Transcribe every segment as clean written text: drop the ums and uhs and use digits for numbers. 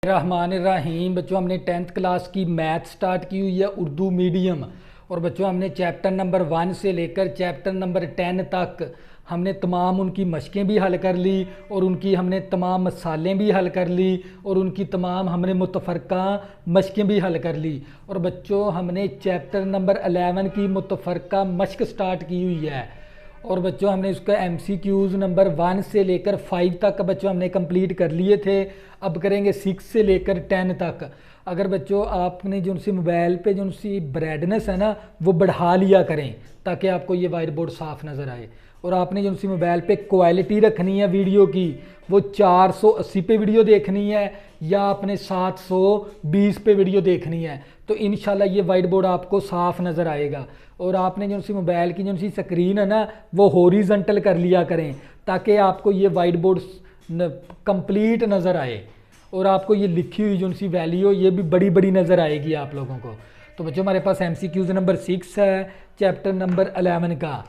रहमानिर्रहीम। बच्चों हमने 10th class की मैथ स्टार्ट की हुई है उर्दू मीडियम। और बच्चों हमने चैप्टर नंबर 1 से लेकर चैप्टर नंबर 10 तक हमने तमाम उनकी मशकें भी हल कर ली और उनकी हमने तमाम मसालें भी हल कर ली और उनकी तमाम हमने मुतफ़रका मशकें भी हल कर ली। और बच्चों हमने चैप्टर नंबर 11 की मुतफ़रका मशक स्टार्ट की हुई है और बच्चों हमने उसका MCQs नंबर 1 से लेकर 5 तक बच्चों हमने कंप्लीट कर लिए थे। अब करेंगे 6 से लेकर 10 तक। अगर बच्चों आपने जो सी मोबाइल पे जो सी ब्राइटनेस है ना वो बढ़ा लिया करें ताकि आपको ये वाइट बोर्ड साफ़ नज़र आए। और आपने जो सी मोबाइल पे क्वालिटी रखनी है वीडियो की वो 480 पे वीडियो देखनी है या आपने 720 पे वीडियो देखनी है तो इंशाल्लाह ये वाइट बोर्ड आपको साफ़ नज़र आएगा। और आपने जो सी मोबाइल की जो सी स्क्रीन है ना वो हॉरिजॉन्टल कर लिया करें ताकि आपको ये वाइट बोर्ड कंप्लीट नज़र आए और आपको ये लिखी हुई जो सी वैल्यू ये भी बड़ी बड़ी नज़र आएगी आप लोगों को। तो बच्चों हमारे पास MCQs नंबर 6 है चैप्टर नंबर 11 का,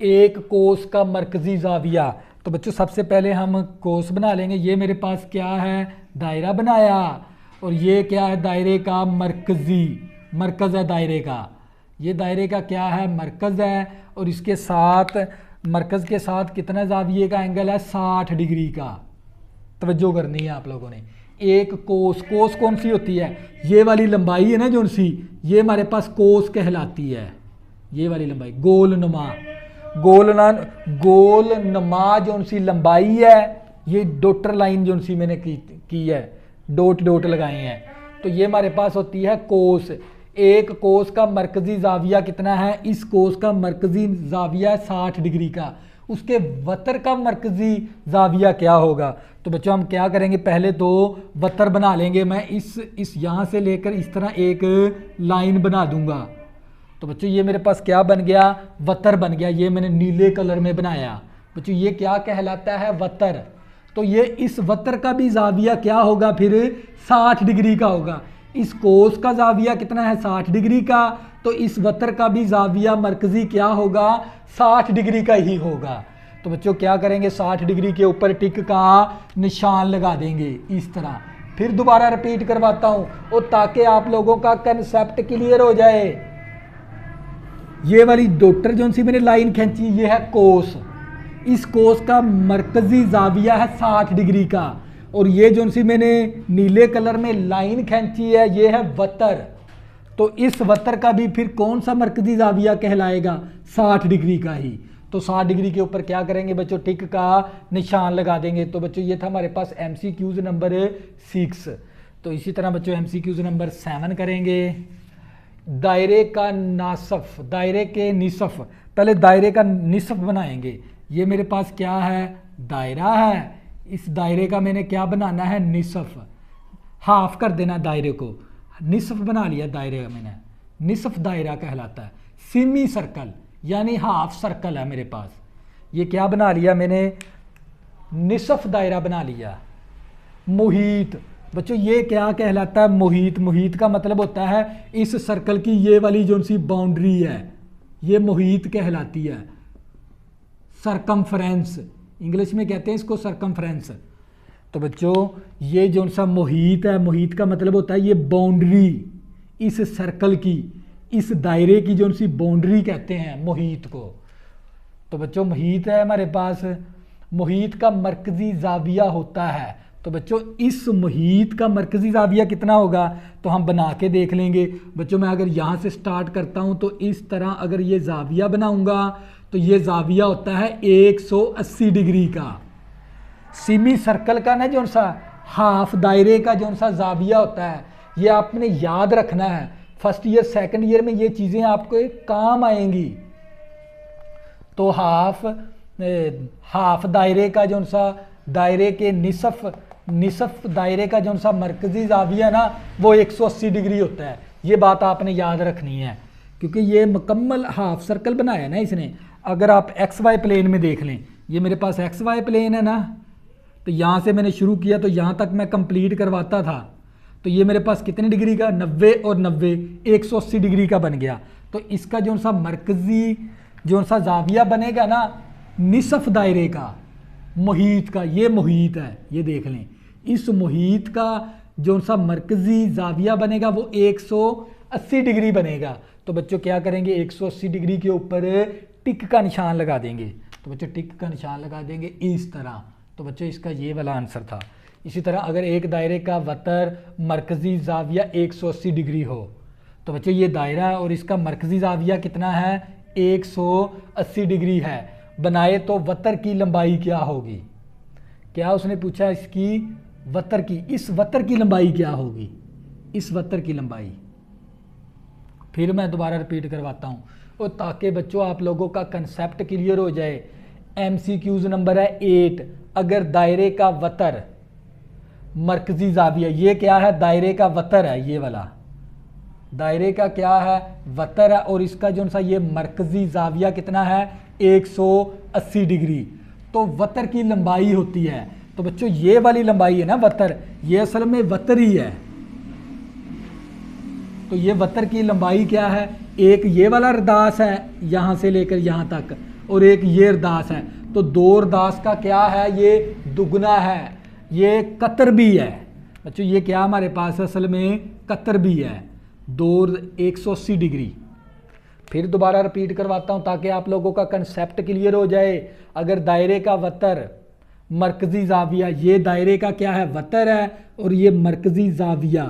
एक कोस का मरकज़ी ज़ाविया। तो बच्चों सबसे पहले हम कोस बना लेंगे। ये मेरे पास क्या है, दायरा बनाया और ये क्या है, दायरे का मरकज़ी, मरकज़ है दायरे का। ये दायरे का क्या है, मरकज़ है और इसके साथ मरकज़ के साथ कितना ज़ाविये का एंगल है, 60 डिग्री का। तवज्जो करनी है आप लोगों ने। एक कोस, कोस कौन सी होती है, ये वाली लंबाई है ना जो सी, ये हमारे पास कोस कहलाती है। ये वाली लंबाई गोल नुमा, गोल नमा जो सी लंबाई है, ये डॉटर लाइन जो सी मैंने की है, डॉट डॉट लगाए हैं, तो ये हमारे पास होती है कोस। एक कोस का मरकज़ी ज़ाविया कितना है, इस कोस का मरकज़ी ज़ाविया 60 डिग्री का। उसके वतर का मरकज़ी ज़ाविया क्या होगा। तो बच्चों हम क्या करेंगे, पहले तो वतर बना लेंगे। मैं इस यहाँ से लेकर इस तरह एक लाइन बना दूंगा। तो बच्चों ये मेरे पास क्या बन गया, वतर बन गया। ये मैंने नीले कलर में बनाया। बच्चों ये क्या कहलाता है, वतर। तो ये इस वतर का भी ज़ाविया क्या होगा, फिर 60 डिग्री का होगा। इस कोस का ज़ाविया कितना है, 60 डिग्री का, तो इस वतर का भी ज़ाविया मरकज़ी क्या होगा, 60 डिग्री का ही होगा। तो बच्चों क्या करेंगे, 60 डिग्री के ऊपर टिक का निशान लगा देंगे इस तरह। फिर दोबारा रिपीट करवाता हूँ और ताकि आप लोगों का कंसेप्ट क्लियर हो जाए। ये वाली डॉटर जो सी मैंने लाइन खींची, ये है कोस। इस कोस का मरकज़ी ज़ाविया है 60 डिग्री का और ये जो सी मैंने नीले कलर में लाइन खींची है, ये है वतर। तो इस वतर का भी फिर कौन सा मरकज़ी ज़ाविया कहलाएगा, 60 डिग्री का ही। तो 60 डिग्री के ऊपर क्या करेंगे बच्चों, टिक का निशान लगा देंगे। तो बच्चों ये था हमारे पास MCQs नंबर 6। तो इसी तरह बच्चों MCQs नंबर 7 करेंगे। दायरे का नासफ, दायरे के निसफ। पहले दायरे का निसफ बनाएंगे। ये मेरे पास क्या है, दायरा है। इस दायरे का मैंने क्या बनाना है, निसफ। हाफ कर देना दायरे को, निसफ बना लिया दायरे का मैंने। निसफ दायरा कहलाता है। सेमी सर्कल यानी हाफ सर्कल है मेरे पास। ये क्या बना लिया मैंने, निसफ दायरा बना लिया। मुहीत, बच्चों ये क्या कहलाता है, मुहीत। मुहीत का मतलब होता है इस सर्कल की ये वाली जो सी बाउंड्री है, ये मुहीत कहलाती है। सरकमफ्रेंस, इंग्लिश में कहते हैं इसको सरकमफ्रेंस। तो बच्चों ये जो सा मुहीत है, मुहीत का मतलब होता है ये बाउंड्री, इस सर्कल की, इस दायरे की जो सी बाउंड्री कहते हैं मुहीत को। तो बच्चों मुहीत है हमारे पास। मुहीत का मरकज़ी ज़ाविया होता है। तो बच्चों इस मुहीत का मरकज़ी ज़ाविया कितना होगा, तो हम बना के देख लेंगे। बच्चों मैं अगर यहाँ से स्टार्ट करता हूँ तो इस तरह अगर ये ज़ाविया बनाऊँगा तो ये ज़ाविया होता है 180 डिग्री का। सेमी सर्कल का ना जो सा हाफ दायरे का जो सा ज़ाविया होता है, ये आपने याद रखना है। फर्स्ट ईयर सेकंड ईयर में ये चीज़ें आपको काम आएंगी। तो हाफ दायरे का जो सा, दायरे के निसफ दायरे का जो सा मरकज़ी ज़ाविया ना वो 180 डिग्री होता है। ये बात आपने याद रखनी है क्योंकि ये मुकम्मल हाफ सर्कल बनाया ना इसने। अगर आप XY प्लेन में देख लें, ये मेरे पास XY प्लेन है ना, तो यहाँ से मैंने शुरू किया तो यहाँ तक मैं कंप्लीट करवाता था। तो ये मेरे पास कितने डिग्री का, 90 और 90 180 डिग्री का बन गया। तो इसका जो सा मरकज़ी जो सा ज़ाविया बनेगा ना निसफ दायरे का, मुहीत का, ये मुहीत है, ये देख लें। इस मुहीत का जो सा मरकजी जाविया बनेगा वो 180 डिग्री बनेगा। तो बच्चों क्या करेंगे, 180 डिग्री के ऊपर टिक का निशान लगा देंगे। तो बच्चों टिक का निशान लगा देंगे इस तरह। तो बच्चों इसका ये वाला आंसर था। इसी तरह अगर एक दायरे का वतर मरकजी जाविया 180 डिग्री हो, तो बच्चों ये दायरा और इसका मरकजी जाविया कितना है, 180 डिग्री है, बनाए तो वतर की लंबाई क्या होगी। क्या उसने पूछा, इसकी वतर की, इस वतर की लंबाई क्या होगी, इस वतर की लंबाई। फिर मैं दोबारा रिपीट करवाता हूँ और ताकि बच्चों आप लोगों का कंसेप्ट क्लियर हो जाए। MCQs नंबर है 8। अगर दायरे का वतर मरकजी जाविया, ये क्या है, दायरे का वतर है, ये वाला दायरे का क्या है, वतर है, और इसका जो सा ये मरकजी जाविया कितना है, 180 डिग्री। तो वतर की लंबाई होती है, तो बच्चों ये वाली लंबाई है ना वतर, ये असल में वतर ही है। तो ये वतर की लंबाई क्या है, एक ये वाला अरदास है यहाँ से लेकर यहाँ तक, और एक ये अरदास है। तो दो अरदास का क्या है, ये दुगना है, ये कतर भी है। बच्चों ये क्या हमारे पास असल में कतर भी है, 180 डिग्री। फिर दोबारा रिपीट करवाता हूँ ताकि आप लोगों का कंसेप्ट क्लियर हो जाए। अगर दायरे का वतर मरकजी जाविया, ये दायरे का क्या है, वतर है, और ये मरकजी जाविया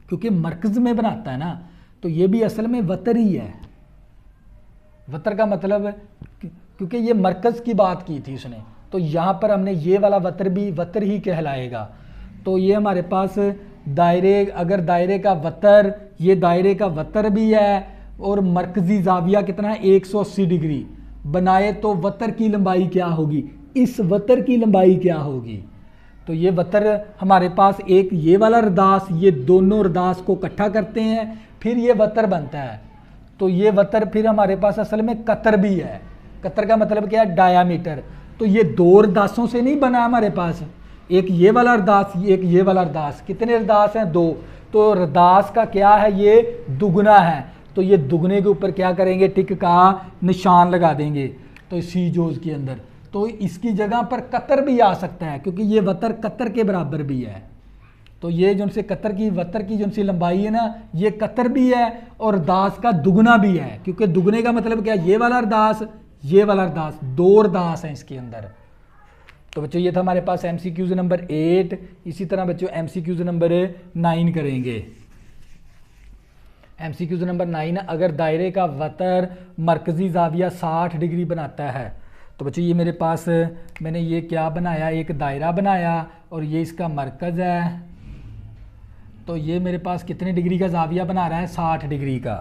क्योंकि मरकज में बनाता है ना, तो ये भी असल में वतर ही है। वतर का मतलब क्योंकि ये मरकज की बात की थी उसने, तो यहाँ पर हमने ये वाला वतर भी वतर ही कहलाएगा। तो ये हमारे पास दायरे, अगर दायरे का वतर, ये दायरे का वतर भी है और मरकजी जाविया कितना है, 180 डिग्री, बनाए तो वतर की लंबाई क्या होगी, इस वतर की लंबाई क्या होगी। तो ये वतर हमारे पास एक ये वाला अरदास, ये दोनों अरदास को इकट्ठा करते हैं, फिर ये वतर बनता है। तो ये वतर फिर हमारे पास असल में कतर भी है। कतर का मतलब क्या है, डायामीटर। तो ये दो अरदासों से नहीं बना हमारे पास, एक ये वाला अरदास, एक ये वाला अरदास। कितने अरदास हैं, 2। तो अरदास का क्या है, ये दुगना है, तो ये दुगने के ऊपर क्या करेंगे, टिक का निशान लगा देंगे। तो सी जोज के अंदर तो इसकी जगह पर कतर भी आ सकता है क्योंकि ये वतर कतर के बराबर भी है। तो ये जो से कतर की वतर की जो सी लंबाई है ना, ये कतर भी है और अरदास का दुगना भी है, क्योंकि दुगने का मतलब क्या, ये वाला अरदास, ये वाला अरदास, 2 अरदास हैं इसके अंदर। तो बच्चों ये था हमारे पास MCQs नंबर 8। इसी तरह बच्चों MCQs नंबर 9 करेंगे। MCQs नंबर 9, अगर दायरे का वतर मरकजी जाविया 60 डिग्री बनाता है। तो बच्चों ये मेरे पास, मैंने ये क्या बनाया, एक दायरा बनाया और ये इसका मरकज़ है। तो ये मेरे पास कितने डिग्री का जाविया बना रहा है, 60 डिग्री का।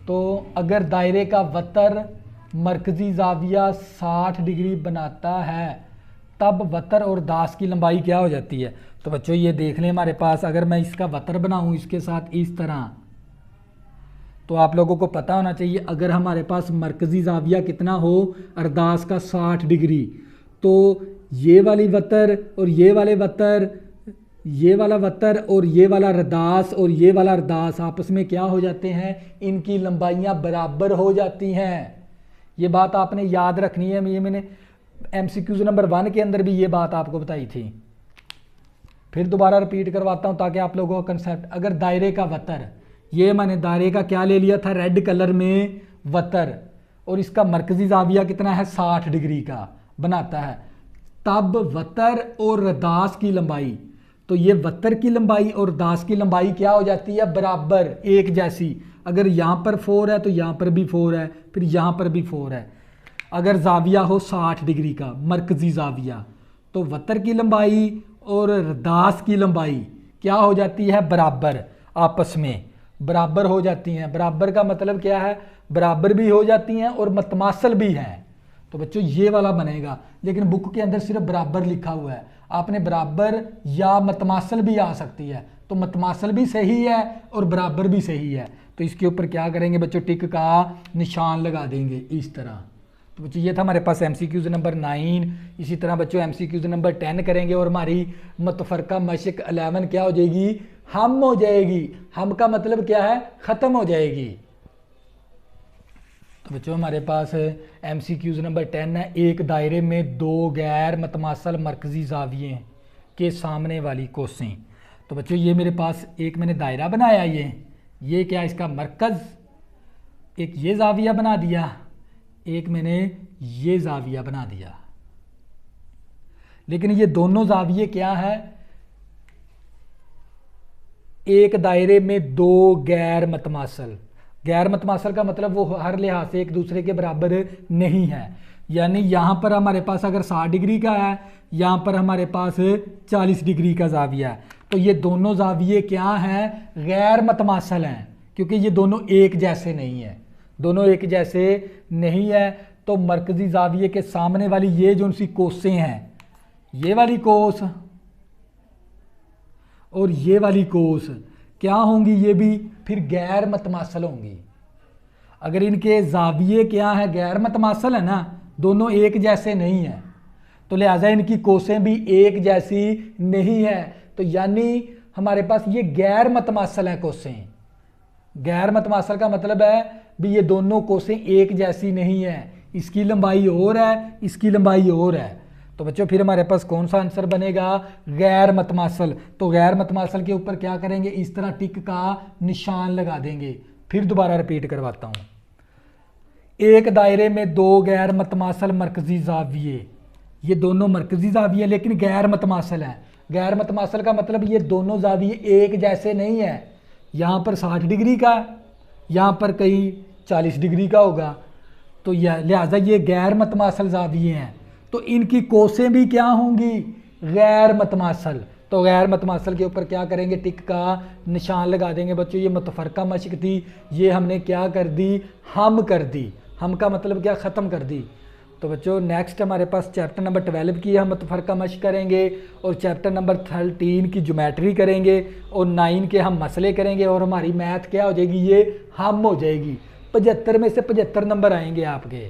तो अगर दायरे का वतर मरकजी जाविया 60 डिग्री बनाता है, तब वतर और दास की लंबाई क्या हो जाती है। तो बच्चों ये देख लें, हमारे पास अगर मैं इसका वतर बनाऊं इसके साथ इस तरह, तो आप लोगों को पता होना चाहिए, अगर हमारे पास मरकजी जाविया कितना हो, अरदास का 60 डिग्री, तो ये वाली वतर और ये वाले वतर, ये वाला वतर और ये वाला अरदास और ये वाला अरदास आपस में क्या हो जाते हैं, इनकी लंबाइयाँ बराबर हो जाती हैं। ये बात आपने याद रखनी है। ये मैंने MCQs नंबर 1 के अंदर भी ये बात आपको बताई थी। फिर दोबारा रिपीट करवाता हूँ ताकि आप लोगों का कंसेप्ट, अगर दायरे का वतर, ये मैंने दायरे का क्या ले लिया था, रेड कलर में वतर, और इसका मरकजी जाविया कितना है, 60 डिग्री का बनाता है, तब वतर और अरदास की लंबाई, तो ये वतर की लंबाई और अरदास की लंबाई क्या हो जाती है, बराबर, एक जैसी। अगर यहाँ पर 4 है तो यहाँ पर भी 4 है, फिर यहाँ पर भी 4 है। अगर जाविया हो 60 डिग्री का मरकजी जाविया, तो वतर की लंबाई और अरदास की लंबाई क्या हो जाती है, बराबर, आपस में बराबर हो जाती हैं। बराबर का मतलब क्या है, बराबर भी हो जाती हैं और मतमासल भी हैं। तो बच्चों ये वाला बनेगा, लेकिन बुक के अंदर सिर्फ बराबर लिखा हुआ है, आपने बराबर या मतमासल भी आ सकती है, तो मतमासल भी सही है और बराबर भी सही है। तो इसके ऊपर क्या करेंगे बच्चों, टिक का निशान लगा देंगे इस तरह। तो बच्चों ये था हमारे पास MCQs नंबर 9। इसी तरह बच्चों MCQs नंबर 10 करेंगे और हमारी मुतफरका मशक 11 क्या हो जाएगी, हम हो जाएगी। हम का मतलब क्या है, ख़त्म हो जाएगी। तो बच्चों हमारे पास MCQs नंबर 10 है, एक दायरे में 2 गैर मतमासल मरकजी जाविये के सामने वाली कोसें। तो बच्चों ये मेरे पास एक मैंने दायरा बनाया, ये क्या इसका मरकज़, एक ये जाविया बना दिया, एक मैंने ये जाविया बना दिया। लेकिन ये दोनों जाविये क्या है, एक दायरे में दो गैर मतमासल। गैर मतमासल का मतलब वो हर लिहाज से एक दूसरे के बराबर नहीं है। यानी यहाँ पर हमारे पास अगर 60 डिग्री का है, यहाँ पर हमारे पास 40 डिग्री का जाविया है, तो ये दोनों जाविये क्या हैं, गैर मतमासल हैं, क्योंकि ये दोनों एक जैसे नहीं है, दोनों एक जैसे नहीं है। तो मरकजी जाविये के सामने वाली ये जो उनकी कोसें हैं, ये वाली कोस और ये वाली कोस क्या होंगी, ये भी फिर गैर मतमासल होंगी। अगर इनके जाविये क्या है, गैर मतमासल है ना, दोनों एक जैसे नहीं है, तो लिहाजा इनकी कोसें भी एक जैसी नहीं है। तो यानी हमारे पास ये गैर मतमासल है कोसें। गैर मतमासल का मतलब है भी ये दोनों कोसें एक जैसी नहीं है, इसकी लंबाई और है, इसकी लंबाई और है। तो बच्चों फिर हमारे पास कौन सा आंसर बनेगा, गैर मतमासल। तो गैर मतमासल के ऊपर क्या करेंगे, इस तरह टिक का निशान लगा देंगे। फिर दोबारा रिपीट करवाता हूँ, एक दायरे में दो गैर मतमासल मरकजी जाविये, ये दोनों मरकजी जाविये लेकिन गैर मतमासल हैं। गैर मतमासल का मतलब ये दोनों जाविये एक जैसे नहीं है, यहाँ पर 60 डिग्री का, यहाँ पर कहीं 40 डिग्री का होगा, तो यह लिहाजा ये गैर मतमासल जाविये हैं। तो इनकी कोसें भी क्या होंगी, गैर मतमासल। तो गैर मतमासल के ऊपर क्या करेंगे, टिक का निशान लगा देंगे। बच्चों ये मुतफरका मशक थी, ये हमने क्या कर दी, हम कर दी। हम का मतलब क्या, ख़त्म कर दी। तो बच्चों नेक्स्ट हमारे पास चैप्टर नंबर 12 की हम मुतफरका मशक करेंगे, और चैप्टर नंबर 13 की ज्योमेट्री करेंगे, और 9 के हम मसले करेंगे, और हमारी मैथ क्या हो जाएगी, ये हम हो जाएगी। 75 में से 75 नंबर आएंगे आपके।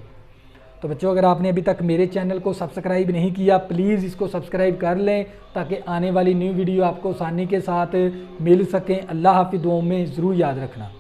तो बच्चों अगर आपने अभी तक मेरे चैनल को सब्सक्राइब नहीं किया, प्लीज़ इसको सब्सक्राइब कर लें, ताकि आने वाली न्यू वीडियो आपको आसानी के साथ मिल सकें। अल्लाह हाफ़िज़, दुआओं में ज़रूर याद रखना।